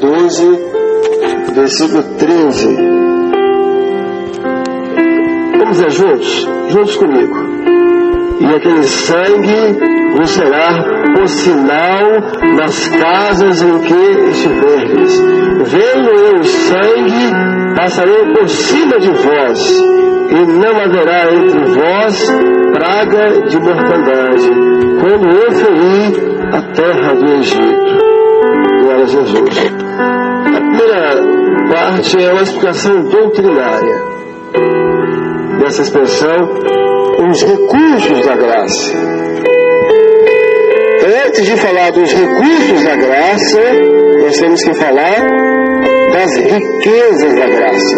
12, versículo 13. Vamos ler juntos? Juntos comigo. E aquele sangue vos será por sinal nas casas em que estiverdes. Vendo eu o sangue, passarei por cima de vós, e não haverá entre vós praga de mortandade, quando eu feri a terra do Egito. Glória a Jesus. A primeira parte é uma explicação doutrinária dessa expressão, os recursos da graça. Antes de falar dos recursos da graça, nós temos que falar das riquezas da graça.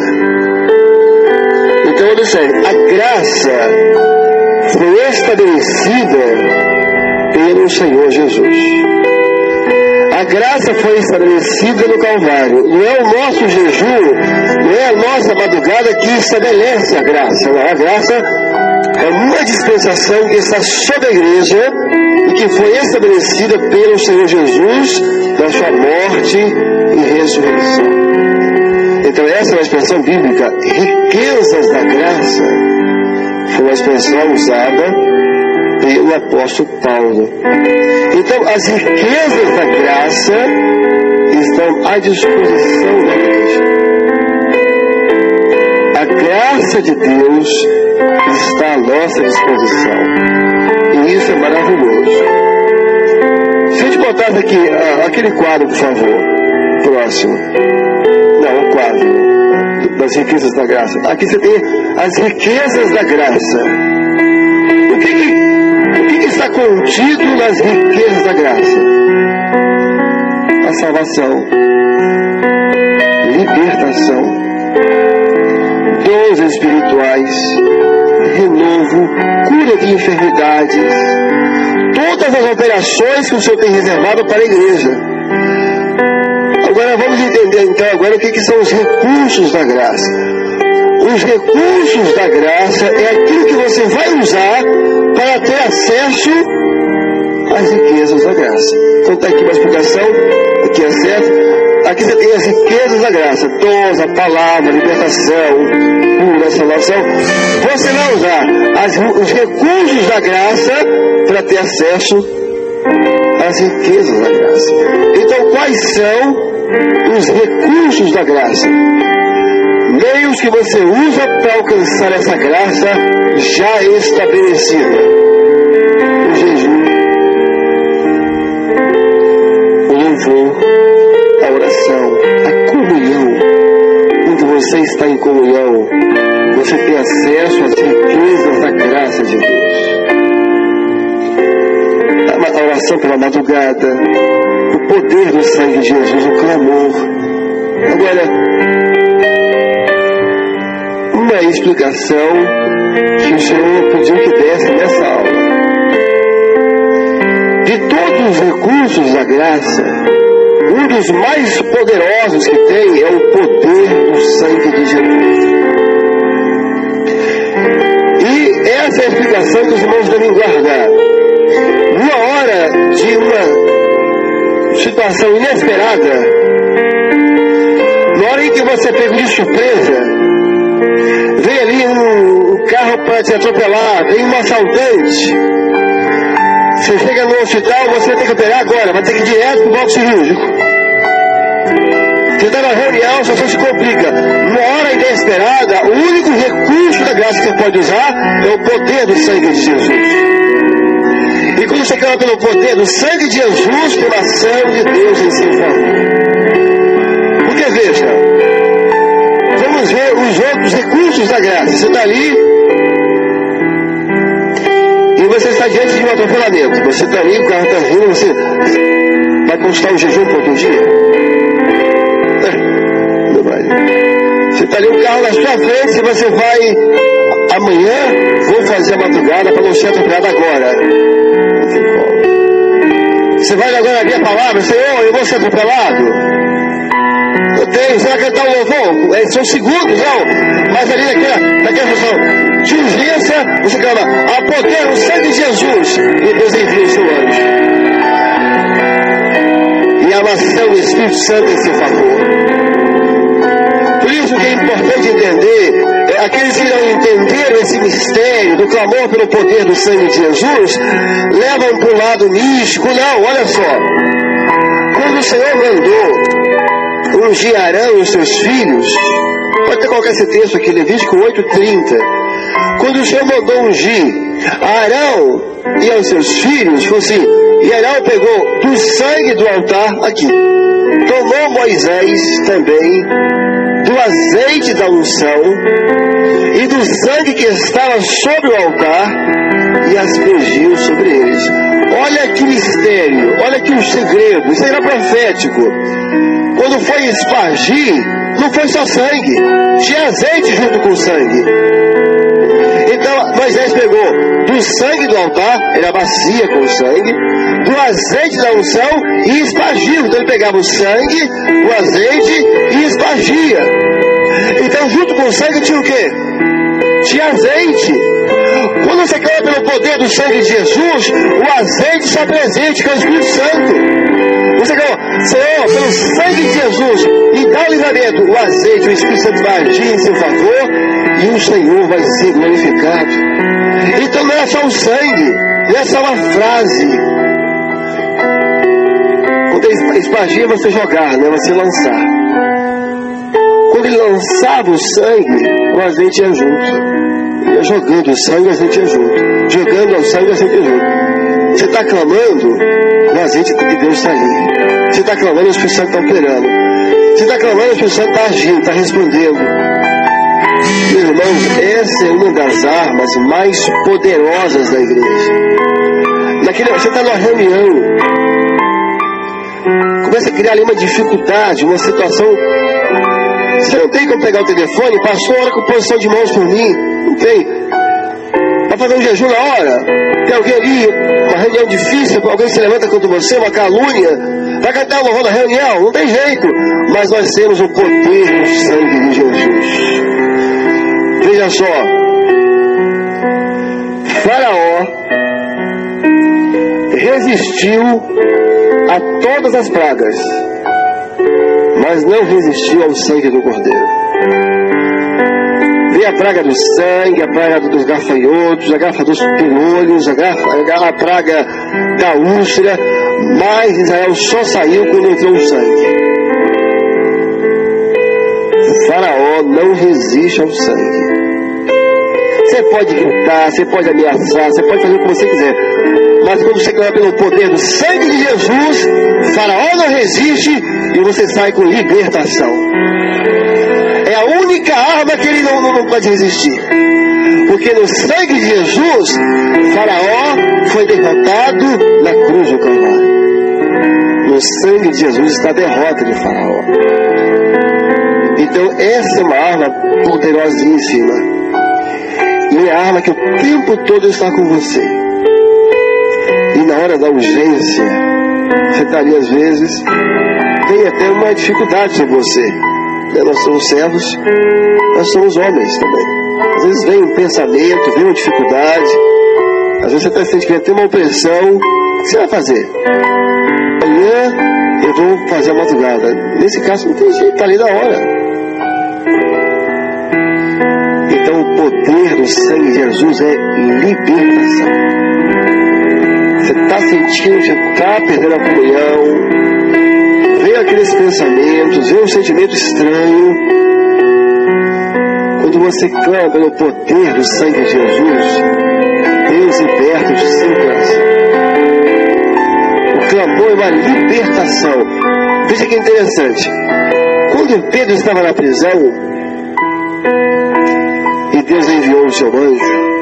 Então, olha só, a graça foi estabelecida pelo Senhor Jesus. A graça foi estabelecida no Calvário. Não é o nosso jejum, não é a nossa madrugada que estabelece a graça. Não, a graça é uma dispensação que está sobre a igreja e que foi estabelecida pelo Senhor Jesus na sua morte e ressurreição. Então essa é uma expressão bíblica. Riquezas da graça foi uma expressão usada pelo apóstolo Paulo. Então as riquezas da graça estão à disposição da igreja. A graça de Deus está à nossa disposição. E isso é maravilhoso. Se eu te botasse aqui aquele quadro, por favor, próximo. Não, o quadro das riquezas da graça. Aqui você tem as riquezas da graça. O que está contido nas riquezas da graça? A salvação, libertação, dons espirituais, renovo, cura de enfermidades, todas as operações que o Senhor tem reservado para a igreja. Agora vamos entender então agora o que são os recursos da graça. Os recursos da graça é aquilo que você vai usar para ter acesso às riquezas da graça. Então está aqui uma explicação, aqui é certo. Aqui você tem as riquezas da graça, dons, a palavra, libertação, cura, salvação. Você vai usar os recursos da graça para ter acesso às riquezas da graça. Então quais são os recursos da graça? Meios que você usa para alcançar essa graça já estabelecida. O jejum, o louvor, a oração, a comunhão. Quando você está em comunhão, você tem acesso às riquezas da graça de Deus. A oração pela madrugada, o poder do sangue de Jesus, o clamor. Agora, uma explicação que o Senhor pediu que desse nessa aula. De todos os recursos da graça, um dos mais poderosos que tem é o poder do sangue de Jesus. E essa é a explicação que os irmãos devem guardar. Numa hora de uma situação inesperada, na hora em que você pega de surpresa, vem ali um carro para te atropelar, vem um assaltante. Você chega no hospital, você tem que operar agora, vai ter que ir direto para o bloco cirúrgico. Você está na reunião, a situação se complica. Numa hora inesperada, o único recurso da graça que você pode usar é o poder do sangue de Jesus. E quando você clama pelo poder do sangue de Jesus, pela ação de Deus em seu favor. Porque veja, vamos ver os outros recursos da graça. Você está ali e você está diante de um atropelamento. Você está ali, o carro está vindo, você vai consultar o jejum por outro dia? Não vai. Você está ali, um carro na sua frente, se você vai amanhã, vou fazer a madrugada para não ser atropelado agora. Não tem como. Você vai agora abrir a palavra, Senhor, eu vou ser atropelado? Eu tenho, você vai cantar um louvor? São segundos, não. Mas ali naquela situação de urgência, você clama, a poder, o sangue de Jesus. E Deus envia o seu anjo. E a ação do Espírito Santo em seu favor. Por isso que é importante entender, aqueles que não entenderam esse mistério do clamor pelo poder do sangue de Jesus, levam para o lado místico. Não, olha só. Quando o Senhor mandou ungir Arão e os seus filhos, pode ter colocar esse texto aqui, Levítico 8:30. Quando o Senhor mandou ungir a Arão e aos seus filhos, falou assim, e Arão pegou do sangue do altar aqui, tomou Moisés também do azeite da unção e do sangue que estava sobre o altar e aspergiu sobre eles. Olha que mistério, olha que um segredo, isso era profético. Quando foi espargir, não foi só sangue, tinha azeite junto com o sangue. Então Moisés pegou do sangue do altar, era a bacia com o sangue, do azeite da unção e espargiu. Então ele pegava o sangue, o azeite e espargia. Então junto com o sangue tinha o quê? Tinha azeite. Quando você clama pelo poder do sangue de Jesus, o azeite está presente, que é o Espírito Santo. Você clama, Senhor, pelo sangue de Jesus, e dá o livramento. O azeite, o Espírito Santo vai agir em seu favor, e o Senhor vai ser glorificado. Então não é só o sangue, não é só uma frase. Quando espargia é você jogar, não é você lançar. Quando ele lançava o sangue, o azeite ia junto. Ia jogando o sangue, o azeite ia junto. Jogando o sangue, o azeite ia junto. Você está clamando, o azeite de Deus está ali. Você está clamando, o Espírito Santo está operando. Você está clamando, o Espírito Santo está agindo, está respondendo. Meus irmãos, essa é uma das armas mais poderosas da igreja. Você está numa reunião, começa a criar ali uma dificuldade, uma situação. Você não tem como pegar o telefone, passou a hora com posição de mãos por mim, não tem. Vai fazer um jejum na hora, tem alguém ali, uma reunião difícil, alguém se levanta contra você, uma calúnia, vai cantar uma roda na reunião, não tem jeito. Mas nós temos o poder do sangue de Jesus. Veja só, Faraó resistiu a todas as pragas, mas não resistiu ao sangue do Cordeiro. Veio a praga do sangue, a praga dos gafanhotos, a praga dos piolhos, a praga da úlcera, mas Israel só saiu quando entrou o sangue. Faraó não resiste ao sangue. Você pode gritar, você pode ameaçar, você pode fazer o que você quiser, mas quando você clama pelo poder do sangue de Jesus, Faraó não resiste e você sai com libertação. É a única arma que ele não pode resistir, porque no sangue de Jesus, Faraó foi derrotado na cruz do Calvário. No sangue de Jesus está a derrota de Faraó. Então essa é uma arma poderosíssima. E é a arma que o tempo todo está com você. E na hora da urgência, você está ali às vezes, vem até uma dificuldade sobre você. Nós somos servos, nós somos homens também. Às vezes vem um pensamento, vem uma dificuldade. Às vezes você está sentindo que vai ter uma opressão. O que você vai fazer? Amanhã eu vou fazer a madrugada. Nesse caso não tem jeito, está ali na hora. Então o poder do sangue de Jesus é libertação. Você está sentindo, você está perdendo a comunhão, vem aqueles pensamentos, vem um sentimento estranho. Quando você clama pelo poder do sangue de Jesus, Deus liberta o seu coração. O clamor é uma libertação. Veja que interessante. Quando Pedro estava na prisão, e Deus enviou o seu anjo,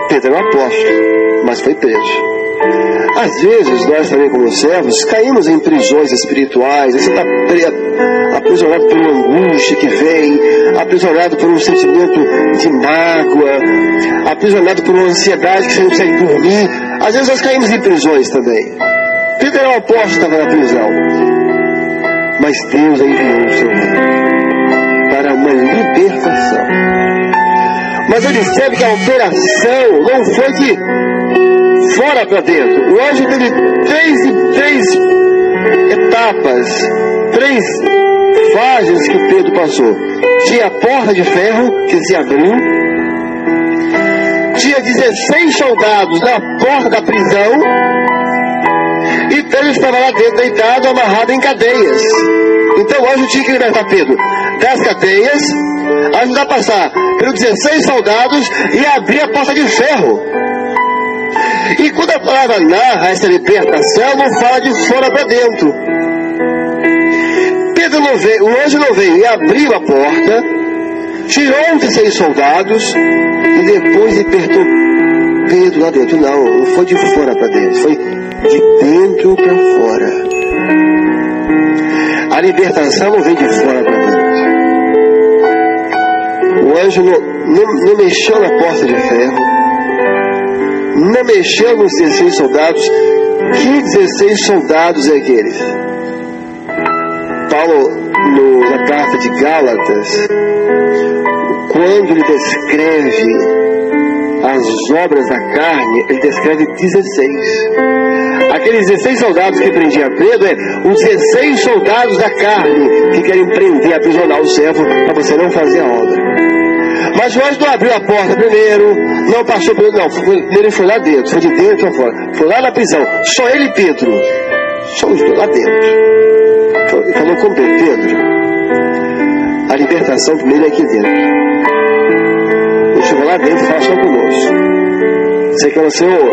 Pedro era um apóstolo, mas foi preso. Às vezes nós também como servos caímos em prisões espirituais. Você está aprisionado por uma angústia que vem, aprisionado por um sentimento de mágoa, aprisionado por uma ansiedade que você não consegue dormir. Às vezes nós caímos em prisões também. Pedro era um apóstolo, estava na prisão, mas Deus enviou o seu anjo para uma libertação. Mas observe que a operação não foi de fora para dentro. O anjo teve três etapas, 3 fases que Pedro passou. Tinha a porta de ferro que se abriu, tinha 16 soldados na porta da prisão, e Pedro estava lá dentro, deitado, amarrado em cadeias. Então o anjo tinha que libertar Pedro das cadeias, ajudar a passar pelos 16 soldados e abrir a porta de ferro. E quando a palavra narra essa libertação, não fala de fora para dentro. Pedro não veio, o anjo não veio e abriu a porta, tirou os 16 soldados e depois libertou Pedro lá dentro. Não foi de fora para dentro, foi de dentro para fora. A libertação não vem de fora para dentro. O anjo não mexeu na porta de ferro, não mexeu nos 16 soldados. Que 16 soldados é aqueles? Paulo, na carta de Gálatas, quando ele descreve as obras da carne, ele descreve 16. Aqueles 16 soldados que prendiam Pedro os 16 soldados da carne que querem prender, aprisionar o servo para você não fazer a obra. Mas o anjo não abriu a porta primeiro, não passou por ele, não. Ele foi lá dentro, foi de dentro para fora. Foi lá na prisão, só ele e Pedro. Só os dois lá dentro. Falou com Pedro, a libertação primeiro é aqui dentro. Ele chegou lá dentro e fala só conosco. Você quer o Senhor?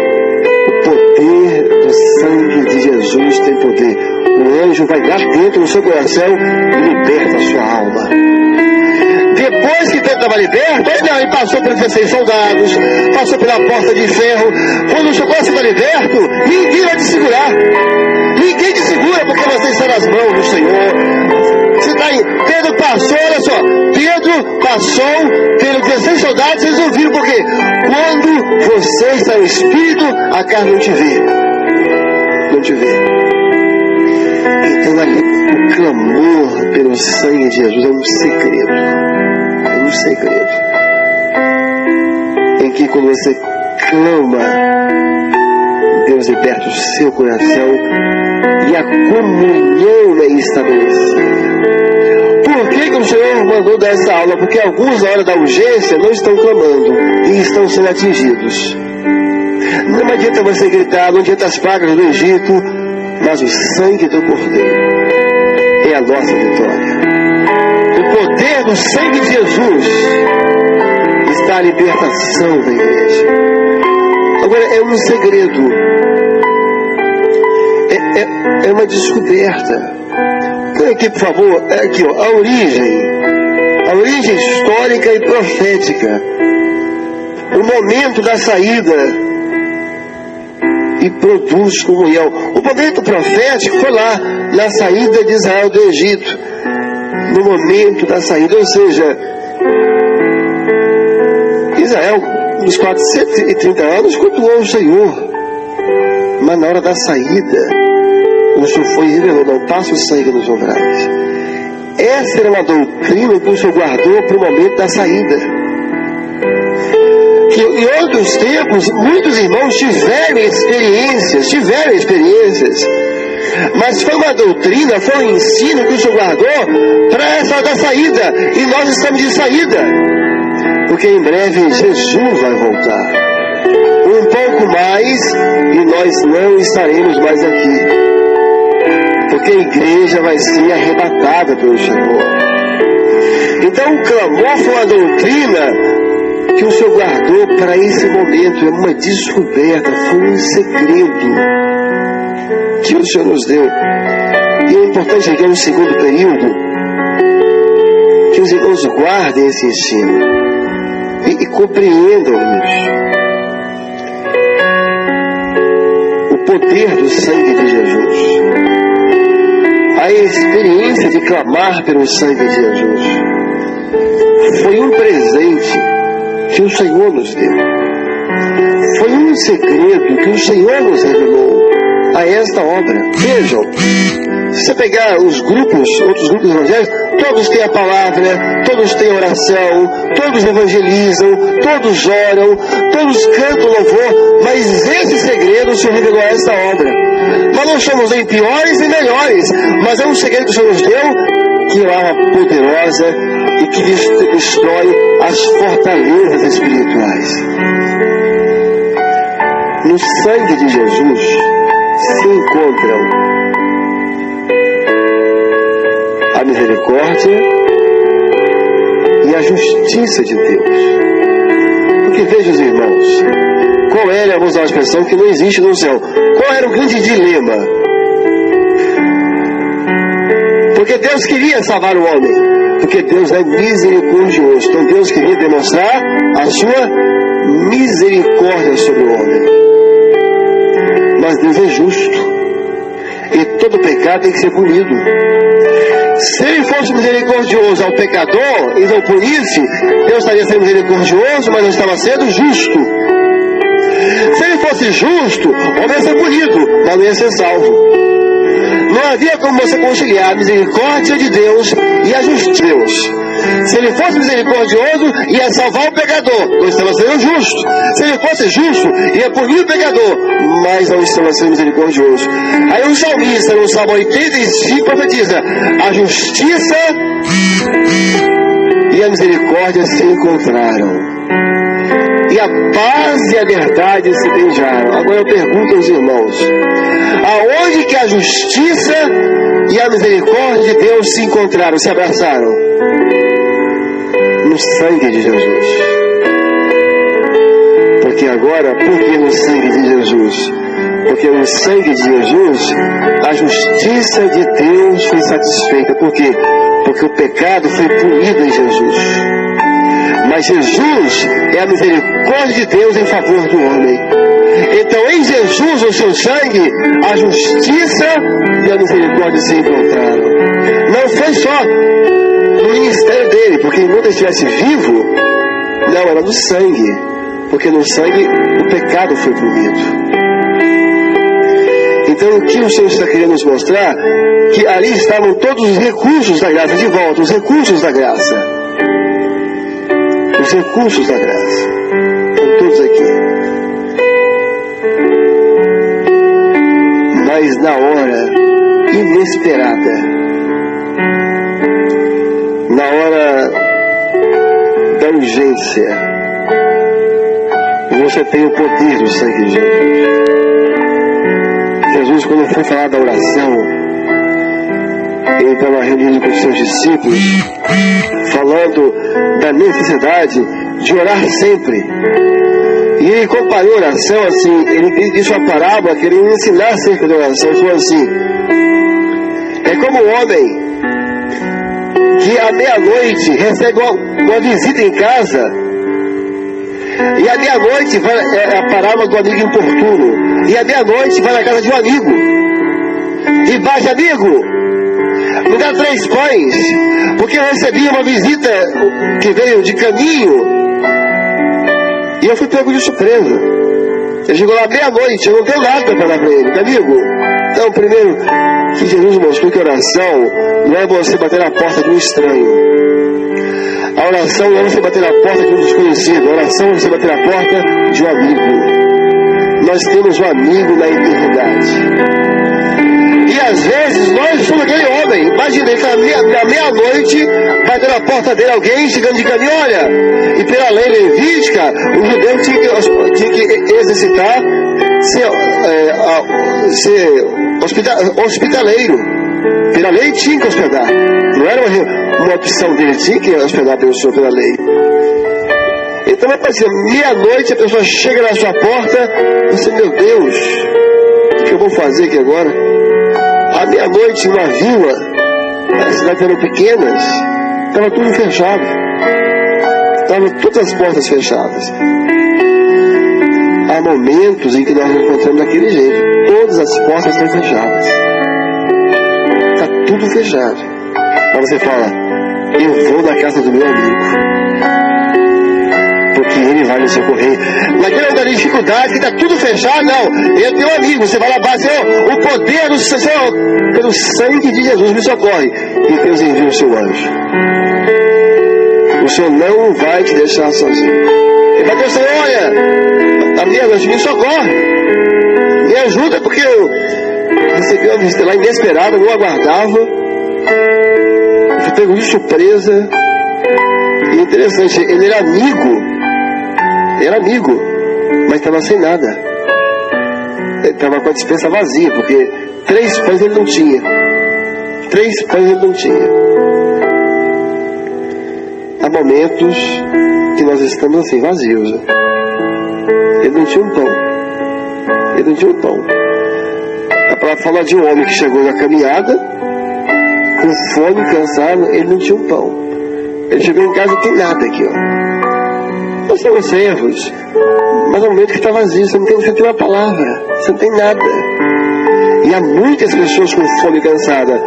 O poder do sangue de Jesus tem poder. O anjo vai lá dentro do seu coração e liberta a sua alma. Depois que Pedro estava liberto, ele passou pelos 16 soldados, passou pela porta de ferro. Quando o seu coração está liberto, ninguém vai te segurar. Ninguém te segura porque você está nas mãos do Senhor. Você está aí. Pedro passou, olha só. Pedro passou pelos 16 soldados, vocês ouviram por quê? Quando você está no Espírito, a carne não te vê. Não te vê. Então ali, o clamor pelo sangue de Jesus é um segredo. É um segredo. Em que quando você clama, Deus liberta o seu coração e a comunhão é estabelecida. Por que o Senhor mandou dar essa aula? Porque alguns, na hora da urgência, não estão clamando e estão sendo atingidos. Não adianta você gritar, não adianta as pragas do Egito, mas o sangue do Cordeiro é a nossa vitória. O poder do sangue de Jesus está a libertação da igreja. Agora, é um segredo, é uma descoberta. Põe aqui, por favor, aqui, ó, a origem histórica e profética, o momento da saída, e produz comunhão. O momento profético foi lá, na saída de Israel do Egito, no momento da saída, ou seja, Israel, nos 430 anos, cultuou o Senhor, mas na hora da saída, o Senhor foi e revelou: não passa o sangue nos umbrais. Essa era uma doutrina que o Senhor guardou para o momento da saída. Que em outros tempos, muitos irmãos tiveram experiências, mas foi uma doutrina, foi um ensino que o Senhor guardou para essa hora da saída, e nós estamos de saída, porque em breve Jesus vai voltar. Um pouco mais e nós não estaremos mais aqui, porque a igreja vai ser arrebatada pelo Senhor. Então o clamor foi uma doutrina que o Senhor guardou para esse momento, é uma descoberta, foi um segredo que o Senhor nos deu. E é importante aqui no segundo período que os irmãos guardem esse ensino e compreendam isso. O poder do sangue de Jesus, a experiência de clamar pelo sangue de Jesus, foi um presente que o Senhor nos deu. Foi um segredo que o Senhor nos revelou a esta obra. Vejam, Se você pegar os grupos, outros grupos evangélicos, todos têm a palavra, todos têm oração, todos evangelizam, todos oram, todos cantam louvor, mas esse segredo o Senhor revelou a esta obra. Nós não somos nem piores nem melhores, mas é um segredo que o Senhor nos deu, que é uma arma poderosa e que destrói as fortalezas espirituais. No sangue de Jesus se encontram a misericórdia e a justiça de Deus. Porque veja, os irmãos, qual era, vamos usar uma expressão que não existe no céu, qual era o grande dilema? Porque Deus queria salvar o homem, porque Deus é misericordioso. Então Deus queria demonstrar a sua misericórdia sobre o homem. Mas Deus é justo, e todo pecado tem que ser punido. Se ele fosse misericordioso ao pecador e não punisse, Deus estaria sendo misericordioso, mas não estava sendo justo. Se ele fosse justo, o homem ia ser punido, mas não ia ser salvo. Não havia como você conciliar a misericórdia de Deus e a justiça de Deus. Se ele fosse misericordioso, ia salvar o pecador, não estava sendo justo. Se ele fosse justo, ia punir o pecador, mas não estava sendo misericordioso. Aí o salmista, no Salmo 85, profetiza: a justiça e a misericórdia se encontraram, e a paz e a verdade se beijaram. Agora eu pergunto aos irmãos: aonde que a justiça e a misericórdia de Deus se encontraram, se abraçaram? No sangue de Jesus. Porque agora, por que no sangue de Jesus? Porque no sangue de Jesus a justiça de Deus foi satisfeita. Por quê? Porque o pecado foi punido em Jesus. Mas Jesus é a misericórdia de Deus em favor do homem. Então em Jesus, o seu sangue, a justiça e a misericórdia se encontraram. Não foi só no ministério dele, porque enquanto ele estivesse vivo, não, era no sangue, porque no sangue o pecado foi punido. Então o que o Senhor está querendo nos mostrar? Que ali estavam todos os recursos da graça, de volta, os recursos da graça. Os recursos da graça, estão todos aqui. Mas na hora inesperada, na hora da urgência, você tem o poder do sangue de Jesus. Jesus, quando foi falar da oração, ele estava reunido com os seus discípulos, falando da necessidade de orar sempre. E ele comparou a oração assim, ele disse uma parábola, querendo ensinar acerca da oração. Ele falou assim: é como um homem que à meia-noite recebe uma visita em casa, e à meia-noite vai, é a parábola do amigo importuno, e à meia-noite vai na casa de um amigo e bate: amigo, me dá 3 pães, porque eu recebi uma visita que veio de caminho e eu fui pego de surpresa. Ele chegou lá meia-noite, eu não tenho nada para dar para ele, amigo. Então, primeiro, que Jesus mostrou que a oração não é você bater na porta de um estranho. A oração não é você bater na porta de um desconhecido. A oração é você bater na porta de um amigo. Nós temos um amigo na eternidade. E às vezes nós somos aquele homem. Imagina, ele está na meia-noite, batendo na porta dele alguém chegando de caminho. Olha, e pela lei levítica, o judeu tinha que exercitar ser hospitaleiro. Pela lei tinha que hospedar. Não era uma opção dele, tinha que hospedar a pessoa pela lei. Então vai parecer, meia-noite a pessoa chega na sua porta, você, meu Deus, o que eu vou fazer aqui agora? À meia-noite, uma vila, as cidades eram pequenas, estava tudo fechado. Estavam todas as portas fechadas. Há momentos em que nós nos encontramos daquele jeito. Todas as portas estão fechadas. Está tudo fechado. Aí você fala: eu vou na casa do meu amigo, porque que Ele vai nos socorrer. Naquela da dificuldade, que está tudo fechado, não. Ele é teu amigo. Você vai lá para Senhor, o poder do Senhor, pelo sangue de Jesus, me socorre. E Deus envia o seu anjo. O Senhor não vai te deixar sozinho. Ele vai dizer, Senhor, olha, a minha me socorre. Me ajuda, porque eu recebi uma visita lá inesperada, não aguardava. Fui pego de surpresa. E interessante, ele era amigo, mas estava sem nada. Ele estava com a despensa vazia, porque 3 pães ele não tinha. 3 pães ele não tinha. Há momentos que nós estamos assim, vazios. Né? Ele não tinha um pão. Ele não tinha um pão. A palavra fala de um homem que chegou na caminhada, com fome, cansado, ele não tinha um pão. Ele chegou em casa e não tem nada aqui, ó. Nós somos servos, mas é um momento que está vazio, você não tem uma palavra, você não tem nada. E há muitas pessoas com fome e cansada,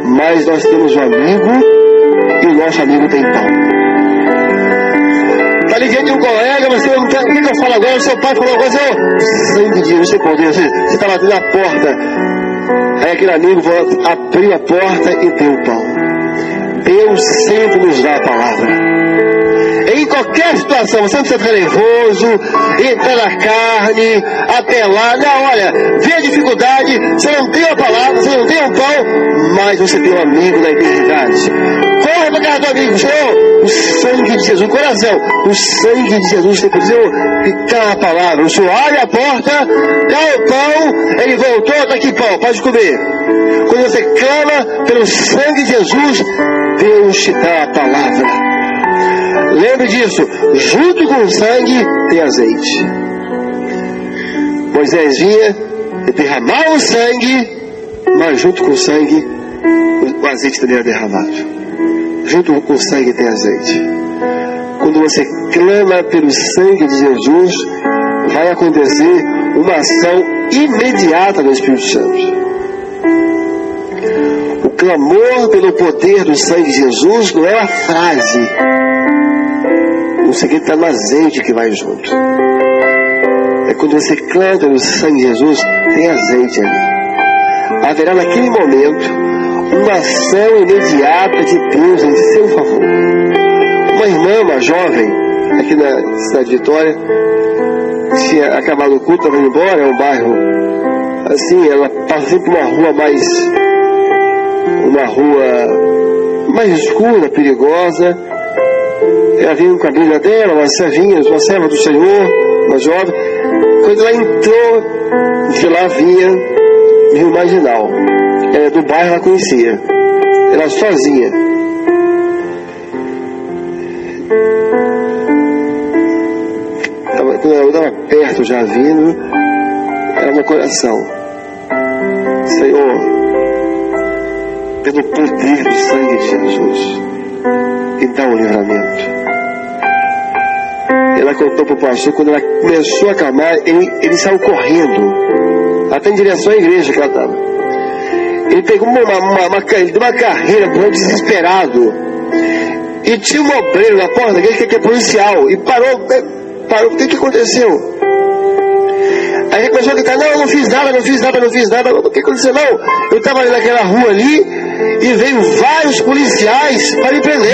mas nós temos um amigo e o nosso amigo tem pão. Está ligando de um colega, você não tem. O que eu falo agora? O seu pai falou uma coisa, sangue de Deus, você poder, você está batendo na porta. Aí aquele amigo abriu a porta e deu o pão. Deus sempre nos dá a palavra. Em qualquer situação, você não precisa ficar nervoso, entrar na carne, apelar. Não, olha, vê a dificuldade, você não tem a palavra, você não tem o pão, mas você tem um amigo na eternidade. Corre para casa do amigo, Senhor, o sangue de Jesus, coração, o sangue de Jesus, você precisa ficar a palavra. O Senhor abre a porta, dá o pão, ele voltou, está aqui pão, pode comer. Quando você clama pelo sangue de Jesus, Deus te dá a palavra. Lembre disso, junto com o sangue tem azeite. Moisés vinha e derramava o sangue, mas junto com o sangue o azeite também era derramado. Junto com o sangue tem azeite. Quando você clama pelo sangue de Jesus, vai acontecer uma ação imediata do Espírito Santo. O clamor pelo poder do sangue de Jesus não é uma frase. O segredo está no azeite que vai junto. É quando você clama pelo sangue de Jesus, tem azeite ali. Haverá naquele momento uma ação imediata de Deus em seu favor. Uma irmã, uma jovem, aqui na cidade de Vitória, tinha acabado o culto, estava indo embora, é um bairro assim, ela passa sempre por uma rua mais escura, perigosa. Ela vinha com a Bíblia dela, uma serva do Senhor, uma jovem. Quando ela entrou, de lá vinha Rio Marginal. Ela do bairro, ela conhecia. Ela sozinha. Quando ela estava perto, já vindo, era no coração. Senhor, pelo poder do sangue de Jesus, e dá um livramento. Ela contou para o pastor, quando ela começou a acalmar, ele saiu correndo, até em direção à igreja que ela estava. Ele pegou ele deu uma carreira, desesperado, e tinha um obreiro na porta da igreja que é policial, e parou, o que aconteceu? Aí ele começou a gritar, não, eu não fiz nada, o que aconteceu? Não, eu estava ali naquela rua ali, e veio vários policiais para me prender.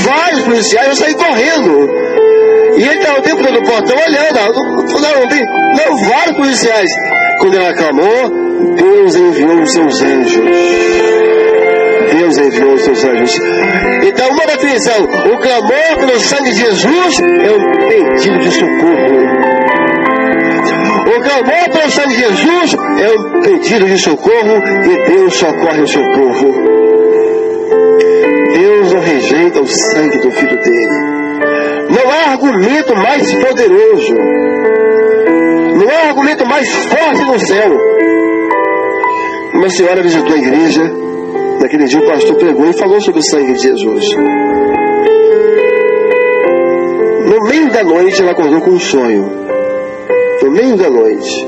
Vários policiais, eu saí correndo. E ele estava o tempo todo no portão olhando. Não, vários policiais. Quando ela clamou, Deus enviou os seus anjos. Deus enviou os seus anjos. Então, uma definição: o clamor pelo sangue de Jesus é um pedido de socorro. O clamor pelo sangue de Jesus é um pedido de socorro, e Deus socorre o seu povo. Deus não rejeita o sangue do Filho dele. Não há argumento mais poderoso, não há argumento mais forte no céu. Uma senhora visitou a igreja, naquele dia o pastor pregou e falou sobre o sangue de Jesus. No meio da noite ela acordou com um sonho. No meio da noite,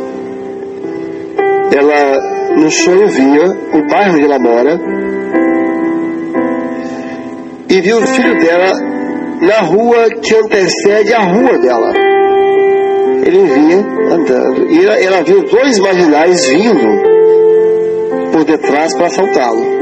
ela no sonho via o bairro onde ela mora e viu o filho dela na rua que antecede a rua dela. Ele vinha andando e ela viu 2 marginais vindo por detrás para assaltá-lo.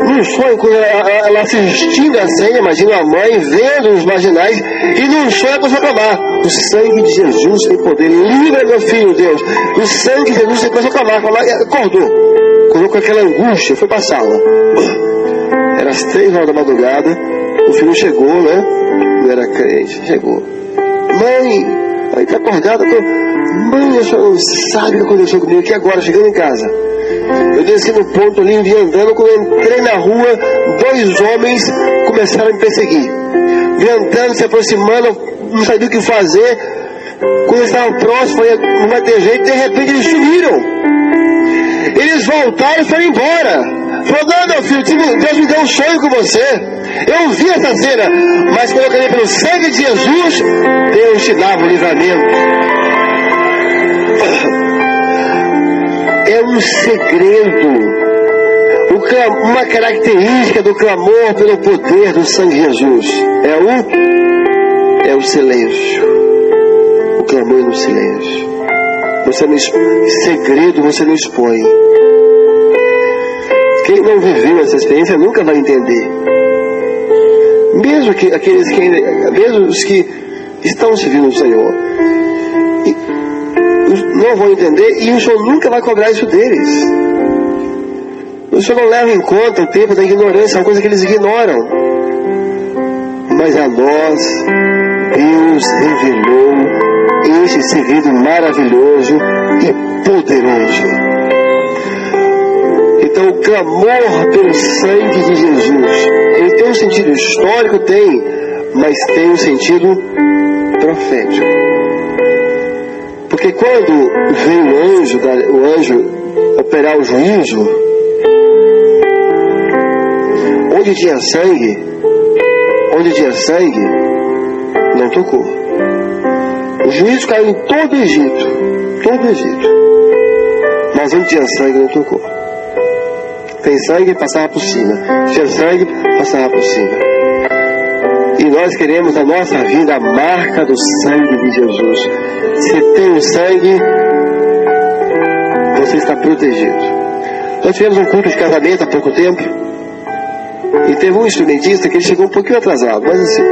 Num sonho, quando ela assistindo a cena, imagina a mãe vendo os marginais, e num sonho ela começou a clamar: o sangue de Jesus tem poder, livra meu filho, Deus, o sangue de Jesus. Começou a clamar, acordou com aquela angústia, foi para a sala. Era às 3 horas da madrugada, o filho chegou, né? Não era crente, chegou. Mãe, tá acordada? Mãe, a senhora não sabe o que aconteceu comigo aqui agora, chegando em casa. Eu desci no ponto ali, vim andando. Quando eu entrei na rua, 2 homens começaram a me perseguir. Vim andando, se aproximando, não sabia o que fazer. Quando eu estava próximo, não vai ter jeito, de repente eles sumiram. Eles voltaram e foram embora. Falou: não, meu filho, Deus me deu um sonho com você. Eu vi essa cena, mas quando eu caí pelo sangue de Jesus, Deus te dava o livramento. É um segredo, uma característica do clamor pelo poder do sangue de Jesus. É o silêncio. O clamor no silêncio. Segredo você não expõe. Quem não viveu essa experiência nunca vai entender. Mesmo os que estão servindo o Senhor, não vão entender, e o Senhor nunca vai cobrar isso deles. O Senhor não leva em conta o tempo da ignorância, é uma coisa que eles ignoram. Mas a nós, Deus revelou este segredo maravilhoso e poderoso. Então, o clamor pelo sangue de Jesus, ele tem um sentido histórico? Tem, mas tem um sentido profético. Porque quando veio o anjo operar o juízo, onde tinha sangue, não tocou. O juízo caiu em todo o Egito, mas onde tinha sangue não tocou. Tem sangue, passava por cima. Tinha sangue, passava por cima. E nós queremos na nossa vida a marca do sangue de Jesus. Se tem o sangue, você está protegido. Nós tivemos um culto de casamento há pouco tempo, e teve um instrumentista que ele chegou um pouquinho atrasado, mas assim,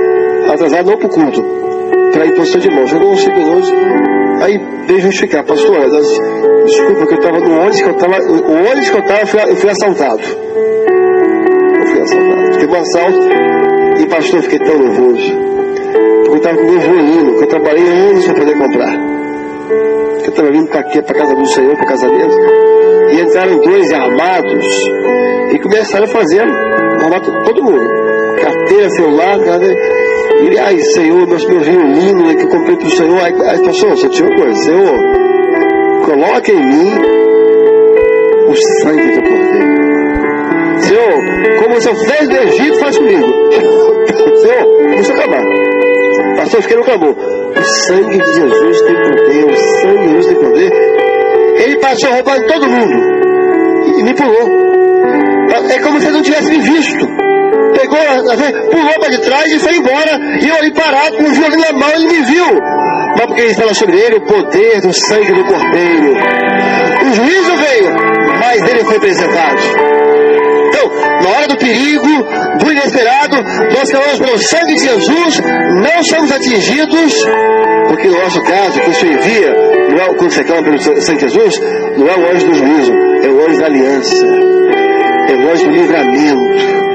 atrasado não para o culto, para a imposição de mãos. Chegou uns 5 minutos, aí veio justificar: pastor, desculpa que eu estava no ônibus que eu estava, eu fui assaltado. Teve um assalto, e pastor, eu fiquei tão nervoso, porque eu estava com meu violino, que eu trabalhei anos para poder comprar. Eu estava vindo para aqui, para a casa do Senhor, para o casamento, e entraram 2 armados, e começaram a fazer, armar todo mundo, carteira, celular, e ai, Senhor, meu violino que eu comprei para o Senhor. Aí pastor, só tinha uma coisa: Senhor, coloque em mim o sangue do Cordeiro. Senhor, como o Senhor fez no Egito, faz comigo. Senhor, deixa eu acabar. Pastor, eu fiquei no clamor: o sangue de Jesus tem poder, o sangue de Jesus tem poder. Ele passou roubando todo mundo e me pulou. É como se ele não tivesse me visto. Pegou, pulou para de trás e foi embora. E eu ali parado com o violino na mão, ele me viu. Mas porque estava sobre ele o poder do sangue do Cordeiro. O juízo veio, mas ele foi preservado. Então, na hora do perigo, do inesperado, nós clamamos pelo sangue de Jesus, não somos atingidos, porque no nosso caso, que o Senhor envia, não é, quando você clama pelo sangue de Jesus, não é o anjo do juízo, é o anjo da aliança, é o anjo do livramento.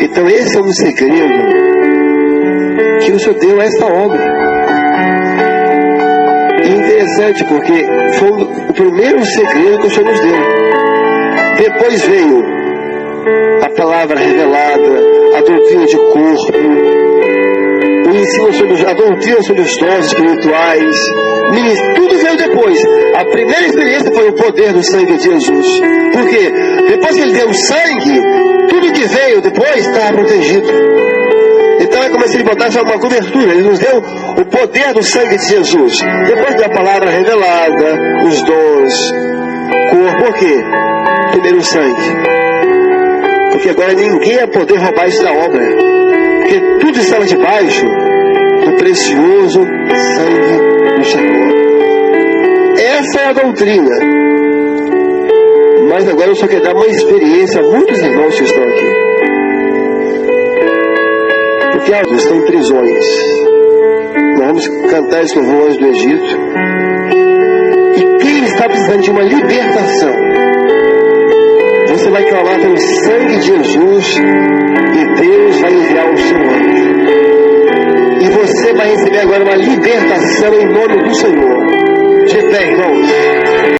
Então esse é um segredo que o Senhor deu a esta obra. E interessante porque foi o primeiro segredo que o Senhor nos deu. Depois veio a palavra revelada, a doutrina de corpo, o ensino sobre a doutrina sobre os dons espirituais, tudo veio depois. A primeira experiência foi o poder do sangue de Jesus. Por quê? Depois que ele deu o sangue, tudo que veio depois estava protegido. Então é como se ele botasse uma cobertura. Ele nos deu o poder do sangue de Jesus. Depois da palavra revelada, os dons, corpo. Por quê? Primeiro o sangue. Porque agora ninguém vai poder roubar isso da obra. Porque tudo estava debaixo do precioso sangue do Senhor. Essa é a doutrina. Mas agora eu só quero dar uma experiência a muitos irmãos que estão aqui. Porque alguns estão em prisões. Nós vamos cantar esse louvor Anjos do Egito. E quem está precisando de uma libertação, você vai clamar pelo sangue de Jesus e Deus vai enviar o seu anjo. E você vai receber agora uma libertação em nome do Senhor. De pé, irmãos.